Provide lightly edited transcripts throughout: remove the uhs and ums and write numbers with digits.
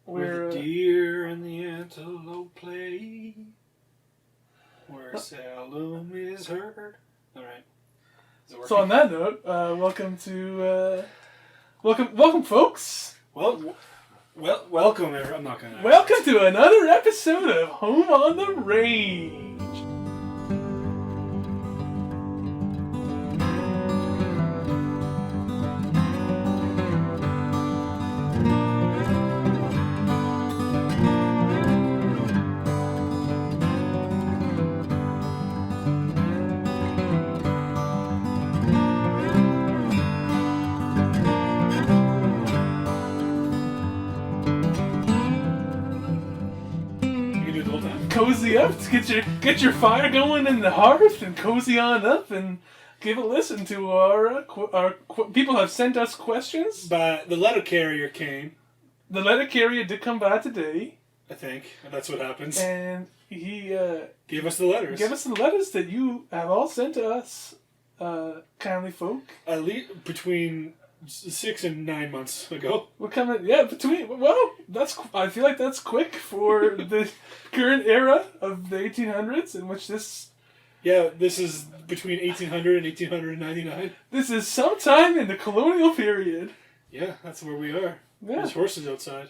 Where the deer and the antelope play, where seldom is heard. All right. So on that note, welcome, folks. Welcome. I'm not gonna. Welcome to another episode of Home on the Range. Cozy up, get your fire going in the hearth, and cozy on up, and give a listen to our people have sent us questions. But the letter carrier came. The letter carrier did come by today. I think that's what happens. And he gave us the letters. Gave us the letters that you have all sent to us, kindly folk. At least between 6 and 9 months ago. We're coming, I feel like that's quick for the current era of the 1800s in which this... Yeah, this is between 1800 and 1899. This is sometime in the colonial period. Yeah, that's where we are. Yeah. There's horses outside.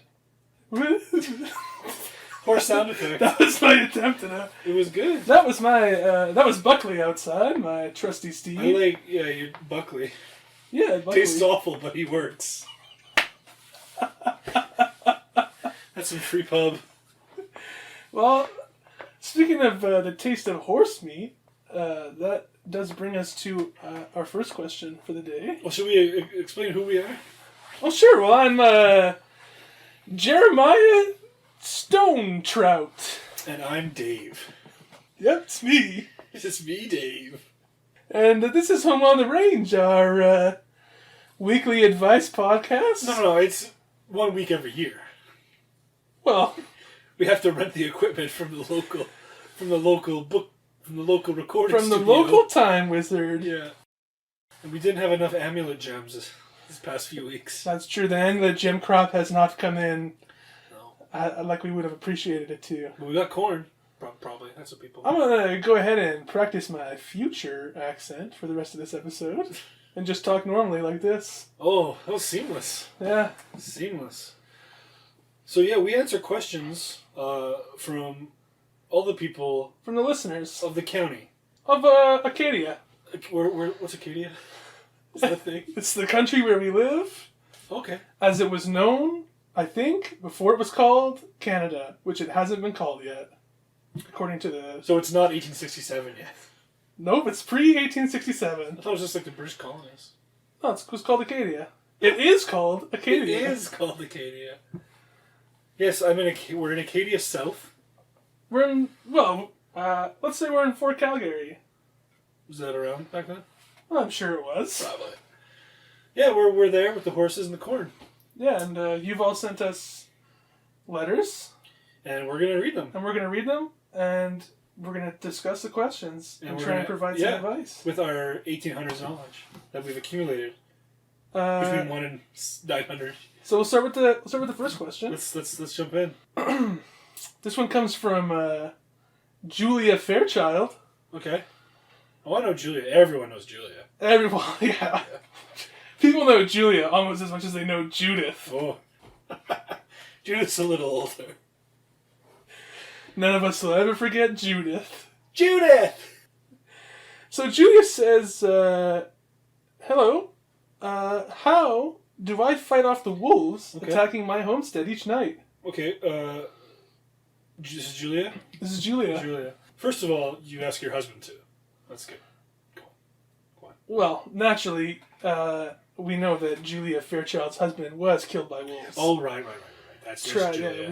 Horse sound effect. That was my attempt at It was good. That was Buckley outside, my trusty steed. You're Buckley. Yeah, Buckley. Tastes awful, but he works. That's some free pub. Well, speaking of the taste of horse meat, that does bring us to our first question for the day. Well, should we explain who we are? Well, sure. Well, I'm Jeremiah Stone Trout. And I'm Dave. Yep, it's me. It's me, Dave. And this is Home on the Range, our weekly advice podcast. No, it's 1 week every year. Well, we have to rent the equipment from the local recording from the studio. local time wizard. Yeah. And we didn't have enough amulet gems this past few weeks. That's true. The amulet gem crop has not come in. No. Like we would have appreciated it too. But we got corn. Probably. That's what people... I'm going to go ahead and practice my future accent for the rest of this episode. And just talk normally like this. Oh, that was seamless. Yeah. Seamless. So yeah, we answer questions from all the people... From the listeners. Of the county. Of Acadia. What's Acadia? Is that a thing? It's the country where we live. Okay. As it was known, I think, before it was called Canada, which it hasn't been called yet. According to the... So it's not 1867 yet? Nope, it's pre-1867. I thought it was just like the British colonies. No, it was called Acadia. It is called Acadia. It is called Acadia. Yes, we're in Acadia South. We're in... Well, let's say we're in Fort Calgary. Was that around back then? Well, I'm sure it was. Probably. Yeah, we're there with the horses and the corn. Yeah, and you've all sent us letters. And we're going to read them. And we're going to discuss the questions and try and provide some advice. With our 1800s knowledge that we've accumulated. Between 1 and 900. So we'll start with the first question. Let's jump in. This one comes from Julia Fairchild. Okay. Oh, I know Julia. Everyone knows Julia. Everyone, yeah. People know Julia almost as much as they know Judith. Oh. Judith's a little older. None of us will ever forget Judith. Judith! So Julia says, hello, how do I fight off the wolves attacking my homestead each night? Okay, this is Julia? This is Julia. Julia. First of all, you ask your husband to. That's good. Go on. Well, naturally, we know that Julia Fairchild's husband was killed by wolves. Oh, right. That's Julia. Yeah,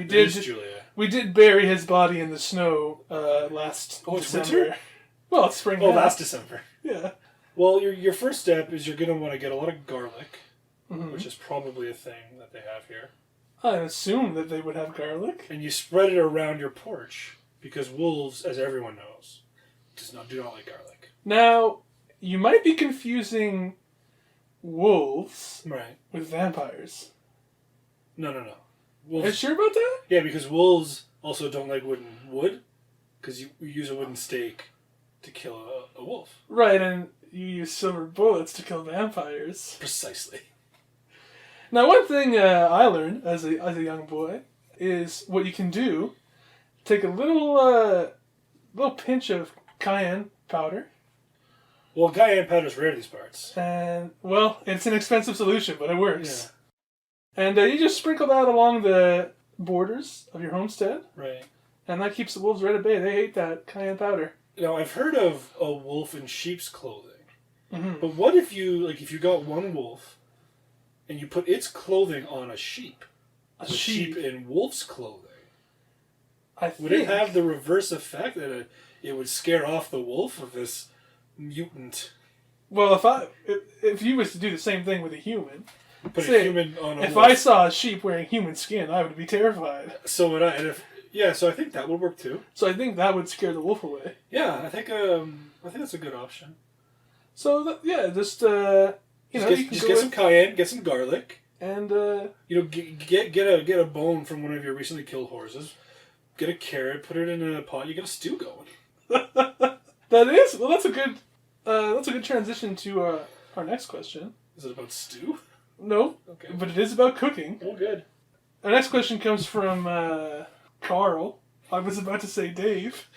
we did bury his body in the snow last December. Winter? Well, it's spring. Oh, last December. Yeah. Well, your first step is you're going to want to get a lot of garlic, which is probably a thing that they have here. I assume that they would have garlic. And you spread it around your porch, because wolves, as everyone knows, do not like garlic. Now, you might be confusing wolves with vampires. No. Wolves, Are you sure about that? yeah, because wolves also don't like wood, because you use a wooden stake to kill a wolf. Right, and you use silver bullets to kill vampires. Precisely. Now, one thing I learned as a young boy is what you can do. Take a little pinch of cayenne powder. Well, cayenne powder's rare in these parts. And, well, it's an expensive solution, but it works. Yeah. And you just sprinkle that along the borders of your homestead. Right. And that keeps the wolves right at bay. They hate that cayenne powder. Now, I've heard of a wolf in sheep's clothing. Mm-hmm. But what if you got one wolf and you put its clothing on a sheep? A sheep in wolf's clothing. Would it have the reverse effect that it would scare off the wolf of this mutant? Well, if you was to do the same thing with a human, put a human on a if wolf. I saw a sheep wearing human skin, I would be terrified. So would I. And so I think that would work too. So I think that would scare the wolf away. Yeah, I think that's a good option. So just get some cayenne, get some garlic, and get a bone from one of your recently killed horses. Get a carrot, put it in a pot. You get a stew going. That's a good transition to our next question. Is it about stew? No, okay, but it is about cooking. Oh, good. Our next question comes from Carl. I was about to say Dave.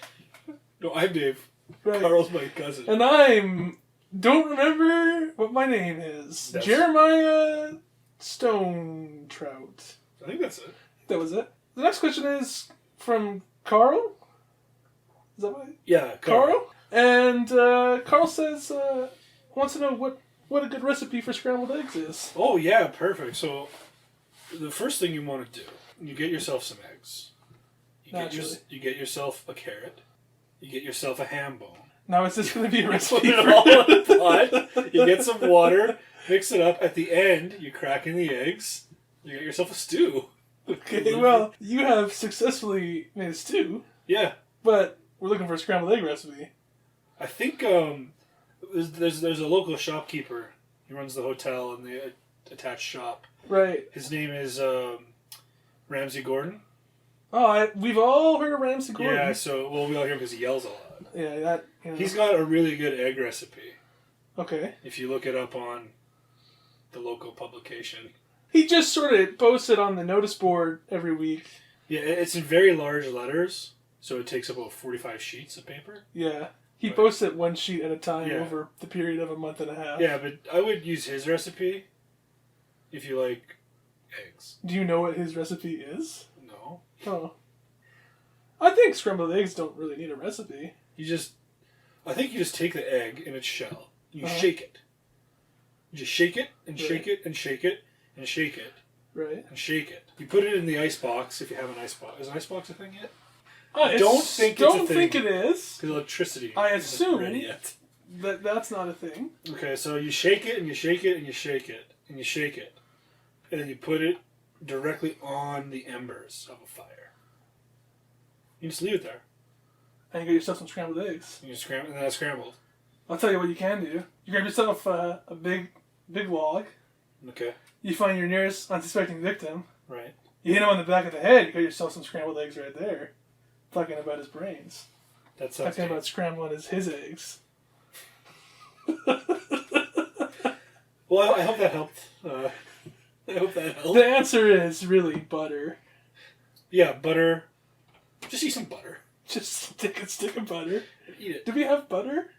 No, I'm Dave. Right. Carl's my cousin. And don't remember what my name is. Jeremiah Stone Trout. I think that's it. That was it. The next question is from Carl. Is that right? Yeah, Carl. And Carl says wants to know what a good recipe for scrambled eggs is. Oh yeah, perfect. So the first thing you want to do, you get yourself some eggs. You get yourself a carrot. You get yourself a ham bone. Now is this going to be a recipe? Put it all in a pot. You get some water, mix it up. At the end, you crack in the eggs. You get yourself a stew. Okay, well, you have successfully made a stew. Yeah. But we're looking for a scrambled egg recipe. I think there's a local shopkeeper. He runs the hotel and the attached shop. Right. His name is Ramsey Gordon. Oh, we've all heard of Ramsey Gordon. Yeah, we all hear him because he yells a lot. Yeah, He's got a really good egg recipe. Okay. If you look it up on the local publication. He just sort of posts it on the notice board every week. Yeah, it's in very large letters, so it takes about 45 sheets of paper. Yeah. He posts it one sheet at a time over the period of a month and a half. Yeah, but I would use his recipe if you like eggs. Do you know what his recipe is? No. Oh. I think scrambled eggs don't really need a recipe. I think you just take the egg in its shell. You shake it. You just shake it and shake it and shake it and shake it. Right. And shake it. You put it in the ice box if you have an ice box. Is an ice box a thing yet? Don't think it is. Because electricity. I assume ready yet. That's not a thing. Okay, so you shake it and you shake it and you shake it and you shake it, and then you put it directly on the embers of a fire. You just leave it there. And you get yourself some scrambled eggs. And and then it's scrambled. I'll tell you what you can do. You grab yourself a big log. Okay. You find your nearest unsuspecting victim. Right. You hit him on the back of the head. You got yourself some scrambled eggs right there. Talking about his brains. Talking about scrambling his eggs. Well, I hope that helped. I hope that helped. The answer is really butter. Yeah, butter. Just eat some butter. Just take a stick of butter. Eat it. Do we have butter?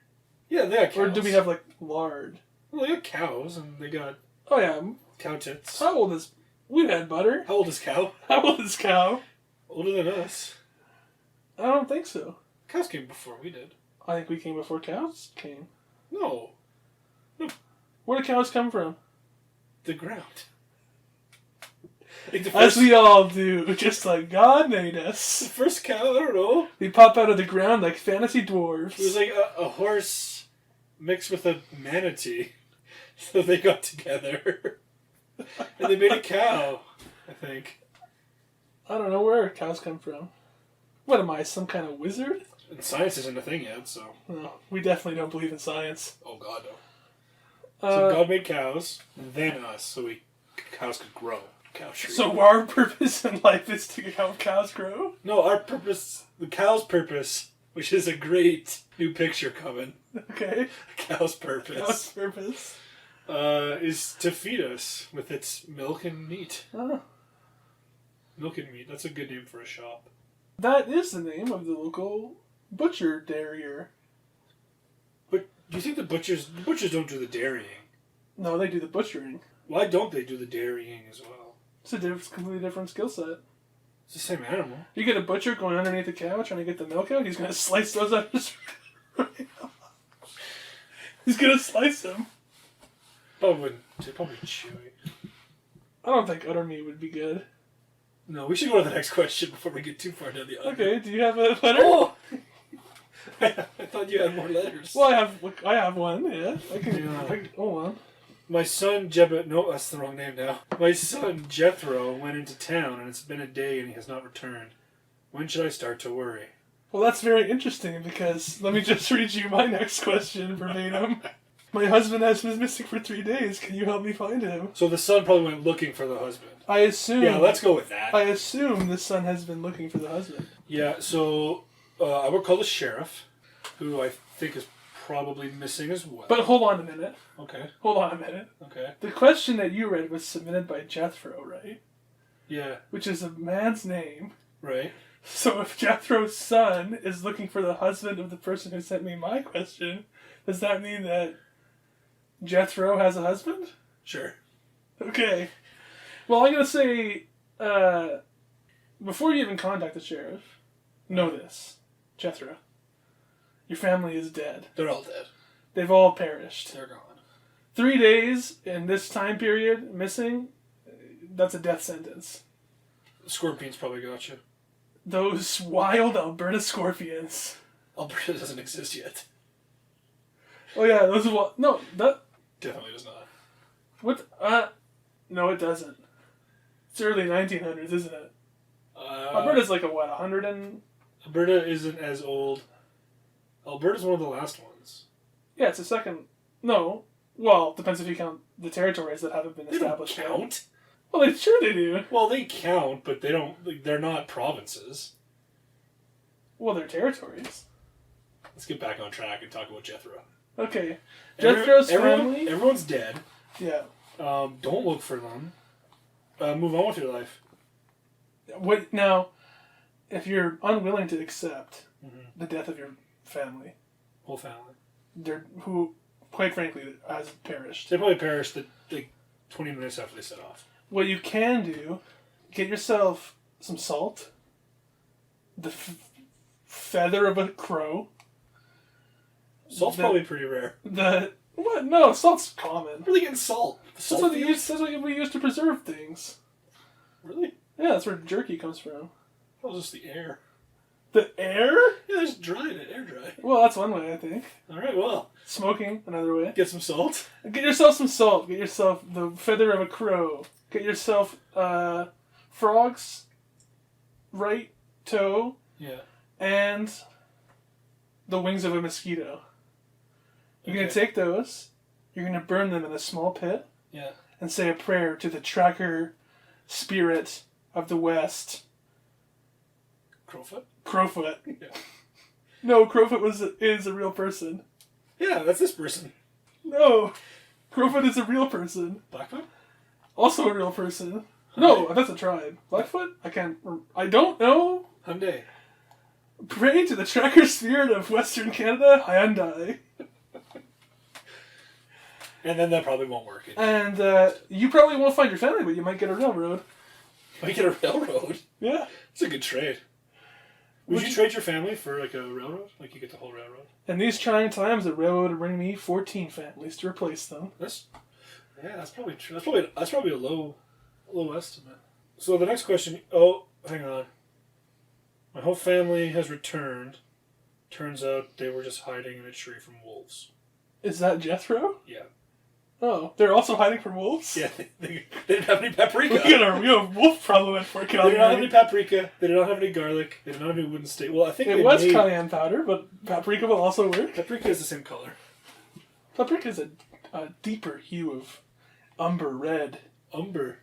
Yeah, they got cows. Or do we have, lard? Well, they got cows, and they got... Oh, yeah. Cow tits. How old is... We've had butter. How old is cow? How old is cow? Older than us. I don't think so. Cows came before we did. I think we came before cows came. No. Where do cows come from? The ground. As we all do, just like God made us. The first cow, I don't know. We pop out of the ground like fantasy dwarves. It was like a horse mixed with a manatee. So they got together. And they made a cow, I think. I don't know where cows come from. What am I, some kind of wizard? And science isn't a thing yet, so... No, we definitely don't believe in science. Oh, God, no. So God made cows, and then us, so cows could grow. cow tree. So our purpose in life is to help cows grow? No, our purpose, the cow's purpose, which is a great new picture coming. Okay. Cow's purpose. Cow's purpose. Is to feed us with its milk and meat. Oh. Milk and meat. That's a good name for a shop. That is the name of the local butcher dairy. But do you think the butchers don't do the dairying? No, they do the butchering. Why don't they do the dairying as well? It's a completely different skill set. It's the same animal. You get a butcher going underneath the cow trying to get the milk out, he's going to slice those out of his... He's going to slice them. Probably chewy. I don't think udder meat would be good. No, we should go to the next question before we get too far down the other. Okay, do you have a letter? Oh! I thought you had more letters. Well, I have one, yeah. I can hold on. My son no, that's the wrong name now. My son Jethro went into town and it's been a day and he has not returned. When should I start to worry? Well, that's very interesting because let me just read you my next question verbatim. My husband has been missing for 3 days. Can you help me find him? So the son probably went looking for the husband. I assume. Yeah, let's go with that. I assume the son has been looking for the husband. Yeah, so I would call the sheriff, who I think is probably missing as well. But hold on a minute. Okay. Hold on a minute. Okay. The question that you read was submitted by Jethro, right? Yeah. Which is a man's name. Right. So if Jethro's son is looking for the husband of the person who sent me my question, does that mean that Jethro has a husband? Sure. Okay. Well, I'm going to say, before you even contact the sheriff, know this, Jethro. Your family is dead. They're all dead. They've all perished. They're gone. 3 days in this time period missing, that's a death sentence. Scorpions probably got you. Those wild Alberta scorpions. Alberta doesn't exist yet. Oh yeah, those no, that Definitely does not. what no it doesn't. It's early 1900s, isn't it? Alberta's like 100 and Alberta isn't as old. Alberta's one of the last ones. yeah, it's the second. No, well, depends if you count the territories that haven't been They don't established yet. count. Well, sure they do. Well, they count, but they don't. They're not provinces. Well, they're territories. Let's get back on track and talk about Jethro. Okay, Jethro's family. Everyone's dead. Yeah. Don't look for them. Move on with your life. What now? If you're unwilling to accept the death of your family, Whole family. who, quite frankly, has perished. They probably perished like 20 minutes after they set off. What you can do, get yourself some salt, the feather of a crow. Salt's probably pretty rare. What? No, salt's common. Really getting salt. That's what we use to preserve things. Really? Yeah, that's where jerky comes from. That was just the air. The air? Yeah, just dried it. Air dry. Well, that's one way, I think. Alright, well. Smoking, another way. Get some salt. Get yourself some salt. Get yourself the feather of a crow. Get yourself frogs, right toe, Yeah. and the wings of a mosquito. You're going to take those, you're going to burn them in a small pit, Yeah. and say a prayer to the tracker spirit of the West. Crowfoot? Crowfoot. Yeah. No, Crowfoot is a real person. Yeah, that's this person. No, Crowfoot is a real person. Blackfoot? Also a real person. No, that's a tribe. Blackfoot? I don't know. Hyundai. Pray to the tracker spirit of Western Canada, Hyundai. And then that probably won't work. And you probably won't find your family, but you might get a railroad. Might get a railroad. Yeah. It's a good trade. Would you trade your family for like a railroad? Like you get the whole railroad? In these trying times, the railroad would bring me 14 families to replace them. That's probably true. That's probably a low estimate. So the next question. Oh, hang on. My whole family has returned. Turns out they were just hiding in a tree from wolves. Is that Jethro? Yeah. Oh, they're also hiding from wolves? Yeah, they didn't have any paprika. We got a wolf problem at work. They did not have any paprika. They did not have any garlic. They did not have any wooden stake. Well, I think it was cayenne powder, but paprika will also work. Paprika is the same color. Paprika is a deeper hue of umber red. Umber.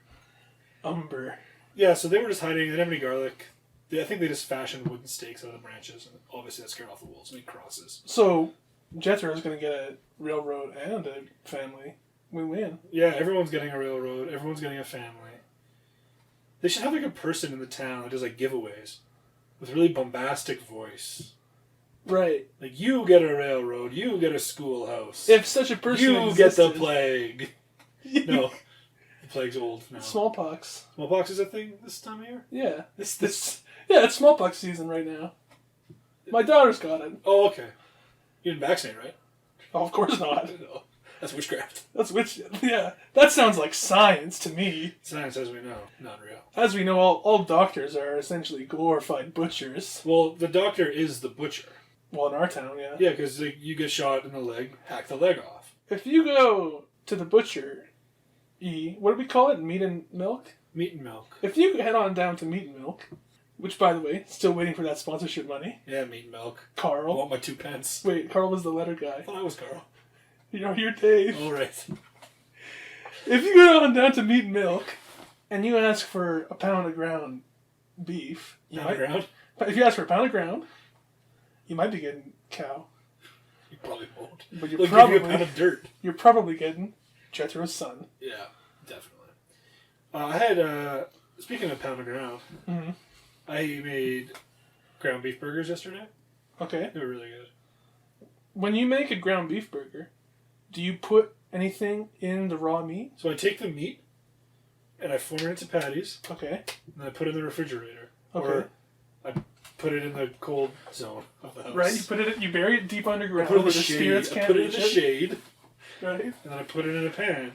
umber. Yeah, so they were just hiding. They didn't have any garlic. I think they just fashioned wooden stakes out of the branches, and obviously that scared off the wolves. Made crosses. So Jethro's going to get a railroad and a family. Win-win. Yeah, everyone's getting a railroad. Everyone's getting a family. They should have like a person in the town that does like giveaways with a really bombastic voice. Right. Like, you get a railroad, you get a schoolhouse. If such a person you existed. get the plague. No, the plague's old now. Smallpox. Smallpox is a thing this time of year? Yeah. This. Yeah, it's smallpox season right now. My daughter's got it. Oh, okay. You didn't vaccinate, right? Oh, of course not. No. That's witchcraft. Yeah. That sounds like science to me. Science, as we know, not real. As we know, all doctors are essentially glorified butchers. Well, the doctor is the butcher. Well, in our town, yeah. Yeah, because you get shot in the leg, hack the leg off. If you go to the butcher, what do we call it? Meat and milk? Meat and milk. If you head on down to Meat and Milk, which, by the way, still waiting for that sponsorship money. Yeah, meat and milk. Carl. I want my 2 pence. Wait, Carl was the letter guy. I thought I was Carl. You're Dave. All right. If you go on down to Meat and Milk, and you ask for a pound of ground beef... Ground? If you ask for a pound of ground, you might be getting cow. You probably won't. But They'll give you a pound of dirt. You're probably getting Jethro's son. Yeah, definitely. I had, speaking of pound of ground, I made ground beef burgers yesterday. Okay. They were really good. When you make a ground beef burger, do you put anything in the raw meat? So I take the meat, and I form it into patties. Okay. And I put it in the refrigerator. Okay. Or I put it in the cold zone of the house. Right, you bury it deep underground. I put it in where the shade. spirits I can't put it in reach the shade. Right. And then I put it in a pan.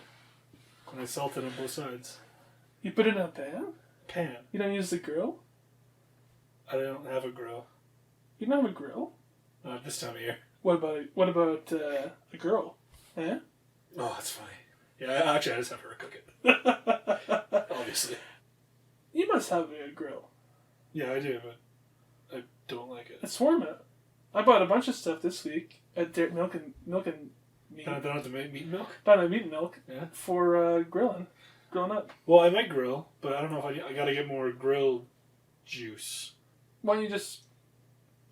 And I salt it on both sides. You put it in a pan? Pan. You don't use the grill? I don't have a grill. You don't have a grill? Not this time of year. What about a girl? Eh? Oh, that's funny. Yeah, actually, I just have her cook it. Obviously. You must have a grill. Yeah, I do, but I don't like it. It's warm out. I bought a bunch of stuff this week at Milk and Meat. Don't have to make meat and milk? Down at Meat and Milk. Yeah. For grilling up. Well, I might grill, but I don't know if I gotta get more grill juice. Why don't you just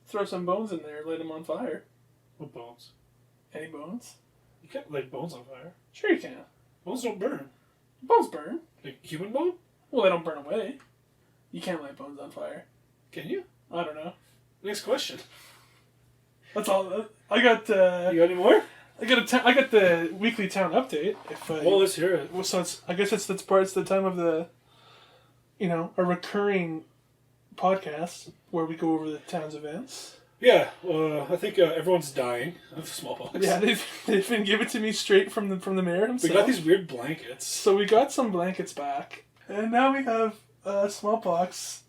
throw some bones in there, light them on fire? What bones? Any bones? You can't light bones on fire. Sure you can. Bones don't burn. Bones burn. Like human bone? Well, they don't burn away. You can't light bones on fire. Can you? I don't know. Next question. That's all. I got. You got any more? I got the weekly town update. Well, let's hear it. Well, so I guess it's the time of the, a recurring podcast where we go over the town's events. Yeah, I think everyone's dying of smallpox. Yeah, they've been given to me straight from the mayor himself. We got these weird blankets. So we got some blankets back, and now we have smallpox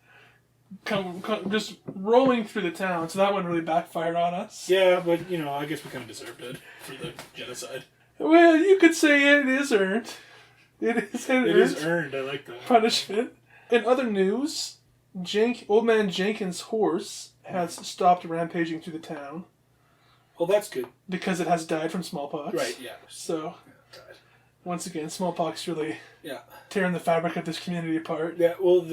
just rolling through the town. So that one really backfired on us. Yeah, but I guess we kind of deserved it for the genocide. Well, you could say it is earned. It is earned. I like that. Punishment. In other news, Old Man Jenkins' horse has stopped rampaging through the town. Well, that's good. Because it has died from smallpox. Right, yeah. So, once again, smallpox really Yeah. tearing the fabric of this community apart. Yeah, well,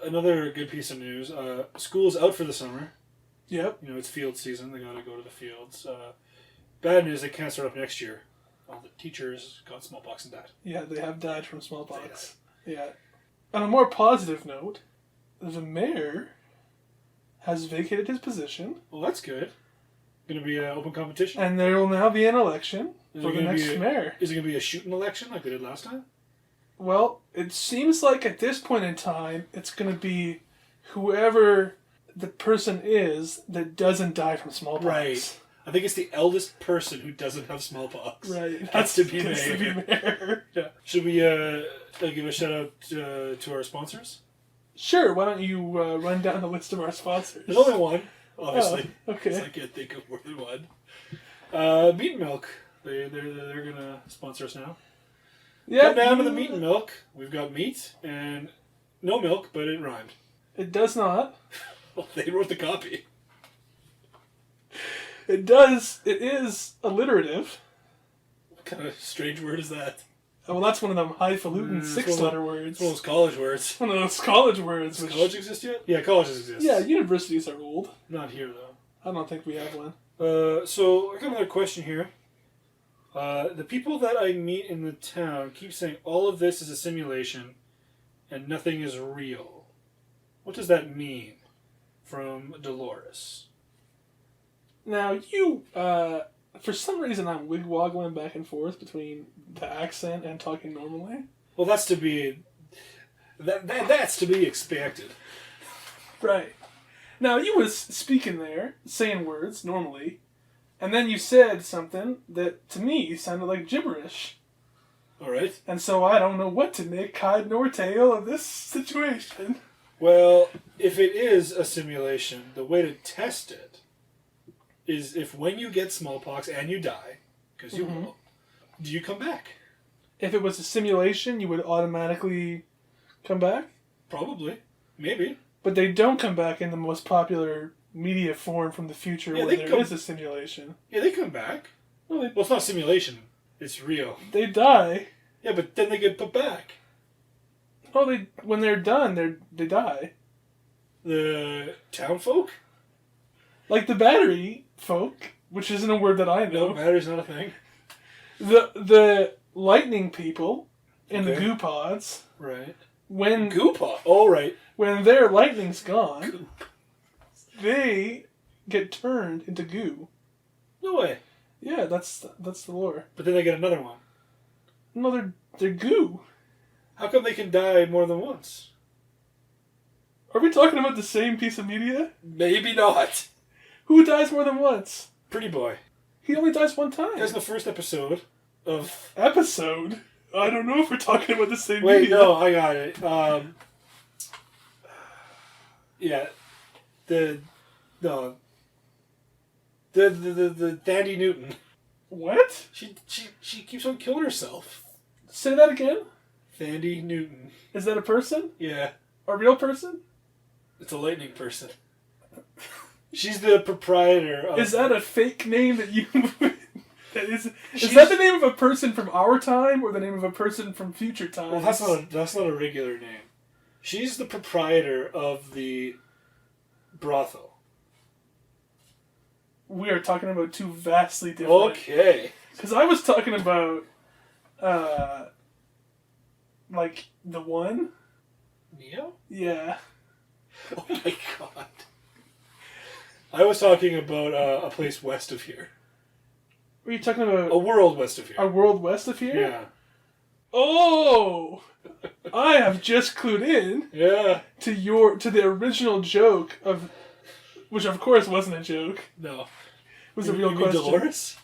another good piece of news. School's out for the summer. Yep. It's field season. They got to go to the fields. Bad news, they can't start up next year. All the teachers got smallpox and died. Yeah, they have died from smallpox. Yeah. On a more positive note, the mayor has vacated his position. Well, that's good. Going to be an open competition? And there will now be an election for the next mayor. Is it going to be a shooting election like they did last time? Well, it seems like at this point in time, it's going to be whoever the person is that doesn't die from smallpox. Right. I think it's the eldest person who doesn't have smallpox. Right. That's to be mayor. Yeah. Should we give a shout out to our sponsors? Sure. Why don't you run down the list of our sponsors? There's only one, obviously. Oh, okay. I can't think of more than one. Meat and Milk. They're gonna sponsor us now. Yeah. Come down to the Meat and Milk. We've got meat and no milk, but it rhymed. It does not. Well, they wrote the copy. It does. It is alliterative. What kind of strange word is that? Well, that's one of them highfalutin It's 6-letter words. It's one of those college words. One of those college words. Does college exist yet? Yeah, colleges exist. Yeah, universities are old. Not here, though. I don't think we have one. So, I got another question here. The people that I meet in the town keep saying all of this is a simulation and nothing is real. What does that mean? From Dolores. Now, you, for some reason, I'm wig-woggling back and forth between the accent and talking normally. Well, that's to be expected. Right. Now, you was speaking there, saying words, normally, and then you said something that, to me, sounded like gibberish. All right. And so I don't know what to make hide nor tail of this situation. Well, if it is a simulation, the way to test it is if when you get smallpox and you die, because you will, do you come back? If it was a simulation, you would automatically come back? Probably. Maybe. But they don't come back in the most popular media form from the future where there is a simulation. Yeah, they come back. Well, it's not simulation. It's real. They die. Yeah, but then they get put back. Oh, when they're done, they die. The town folk? Like the battery folk, which isn't a word that I know. No, battery's not a thing. The lightning people in the goo pods. Right. When goo pod? Oh, right. When their lightning's gone, they get turned into goo. No way. Yeah, that's the lore. But then they get another one. No, they're goo. How come they can die more than once? Are we talking about the same piece of media? Maybe not. Who dies more than once? Pretty Boy. He only dies one time. That's the first episode of... Episode? I don't know if we're talking about the same Wait, media. no, I got it. Yeah. The Thandie Newton. What? She keeps on killing herself. Say that again? Thandie Newton. Is that a person? Yeah. A real person? It's a lightning person. She's the proprietor of... Is that a fake name that you... Is that the name of a person from our time or the name of a person from future times? Well, that's not a regular name. She's the proprietor of the brothel. We are talking about two vastly different... Okay. Because I was talking about, like, the one. Neo? Yeah. Oh my god. I was talking about a place west of here. Were you talking about... A world west of here. A world west of here? Yeah. Oh! I have just clued in. Yeah. To the original joke of... Which, of course, wasn't a joke. No. It was a real question. Dolores?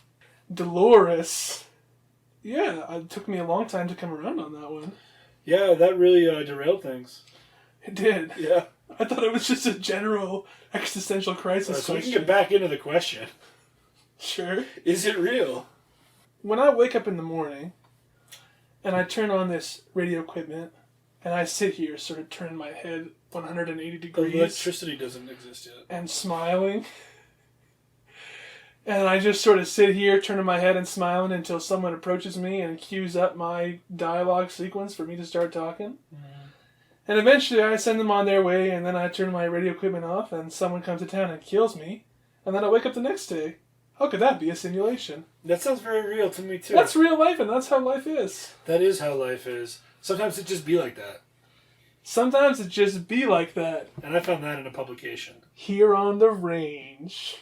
Dolores. Yeah, it took me a long time to come around on that one. Yeah, that really derailed things. It did. Yeah. I thought it was just a general existential crisis So we question. can get back into the question. Sure. Is it real? When I wake up in the morning, and I turn on this radio equipment, and I sit here sort of turning my head 180 degrees. Electricity doesn't exist yet. And smiling. And I just sort of sit here turning my head and smiling until someone approaches me and cues up my dialogue sequence for me to start talking. Mm-hmm. And eventually I send them on their way, and then I turn my radio equipment off, and someone comes to town and kills me. And then I wake up the next day. How could that be a simulation? That sounds very real to me, too. That's real life, and that's how life is. That is how life is. Sometimes it just be like that. Sometimes it just be like that. And I found that in a publication. Here on the range.